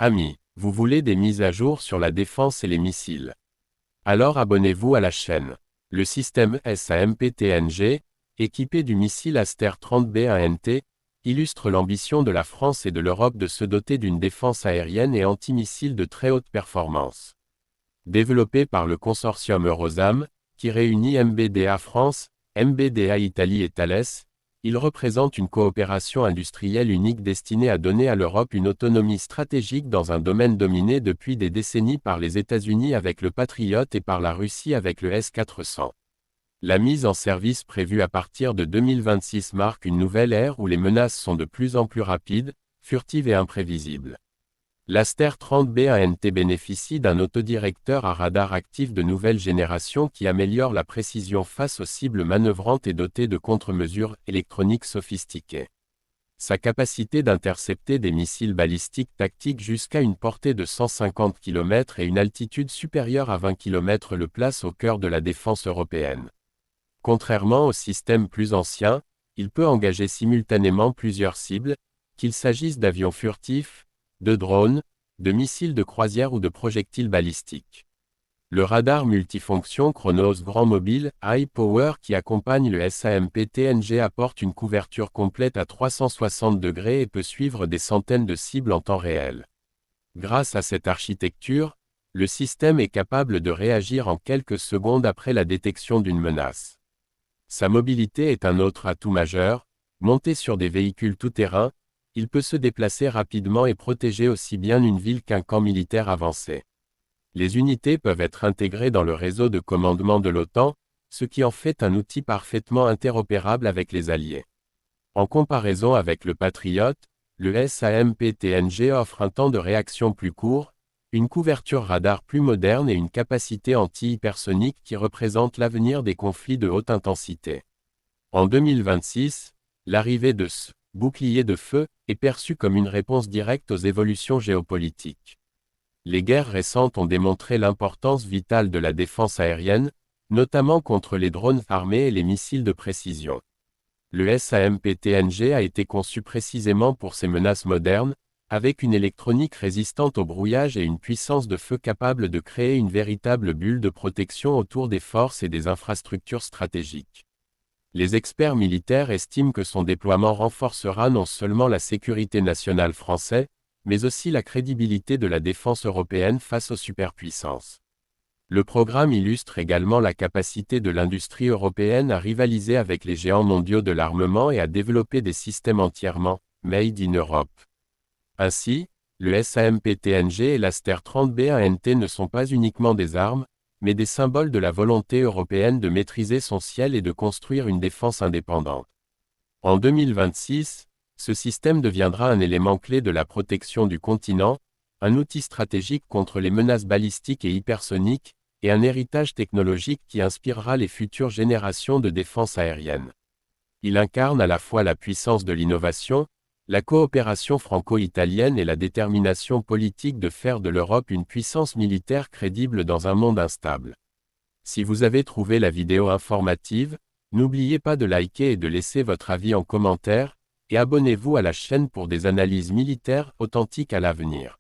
Amis, vous voulez des mises à jour sur la défense et les missiles? Alors abonnez-vous à la chaîne. Le système SAMP-TNG, équipé du missile Aster 30B1NT, illustre l'ambition de la France et de l'Europe de se doter d'une défense aérienne et antimissile de très haute performance. Développé par le consortium Eurosam, qui réunit MBDA France, MBDA Italie et Thales, il représente une coopération industrielle unique destinée à donner à l'Europe une autonomie stratégique dans un domaine dominé depuis des décennies par les États-Unis avec le Patriot et par la Russie avec le S-400. La mise en service prévue à partir de 2026 marque une nouvelle ère où les menaces sont de plus en plus rapides, furtives et imprévisibles. L'Aster 30B1NT bénéficie d'un autodirecteur à radar actif de nouvelle génération qui améliore la précision face aux cibles manœuvrantes et doté de contre-mesures électroniques sophistiquées. Sa capacité d'intercepter des missiles balistiques tactiques jusqu'à une portée de 150 km et une altitude supérieure à 20 km le place au cœur de la défense européenne. Contrairement aux systèmes plus anciens, il peut engager simultanément plusieurs cibles, qu'il s'agisse d'avions furtifs, de drones, de missiles de croisière ou de projectiles balistiques. Le radar multifonction Chronos Grand Mobile High Power qui accompagne le SAMP-TNG apporte une couverture complète à 360 degrés et peut suivre des centaines de cibles en temps réel. Grâce à cette architecture, le système est capable de réagir en quelques secondes après la détection d'une menace. Sa mobilité est un autre atout majeur. Monté sur des véhicules tout-terrain, il peut se déplacer rapidement et protéger aussi bien une ville qu'un camp militaire avancé. Les unités peuvent être intégrées dans le réseau de commandement de l'OTAN, ce qui en fait un outil parfaitement interopérable avec les alliés. En comparaison avec le Patriot, le SAMP-TNG offre un temps de réaction plus court, une couverture radar plus moderne et une capacité anti-hypersonique qui représente l'avenir des conflits de haute intensité. En 2026, l'arrivée de ce bouclier de feu est perçue comme une réponse directe aux évolutions géopolitiques. Les guerres récentes ont démontré l'importance vitale de la défense aérienne, notamment contre les drones armés et les missiles de précision. Le SAMP-TNG a été conçu précisément pour ces menaces modernes, avec une électronique résistante au brouillage et une puissance de feu capable de créer une véritable bulle de protection autour des forces et des infrastructures stratégiques. Les experts militaires estiment que son déploiement renforcera non seulement la sécurité nationale française, mais aussi la crédibilité de la défense européenne face aux superpuissances. Le programme illustre également la capacité de l'industrie européenne à rivaliser avec les géants mondiaux de l'armement et à développer des systèmes entièrement « made in Europe ». Ainsi, le SAMP-TNG et l'Aster 30B1NT ne sont pas uniquement des armes, mais des symboles de la volonté européenne de maîtriser son ciel et de construire une défense indépendante. En 2026, ce système deviendra un élément clé de la protection du continent, un outil stratégique contre les menaces balistiques et hypersoniques, et un héritage technologique qui inspirera les futures générations de défense aérienne. Il incarne à la fois la puissance de l'innovation, la coopération franco-italienne et la détermination politique de faire de l'Europe une puissance militaire crédible dans un monde instable. Si vous avez trouvé la vidéo informative, n'oubliez pas de liker et de laisser votre avis en commentaire, et abonnez-vous à la chaîne pour des analyses militaires authentiques à l'avenir.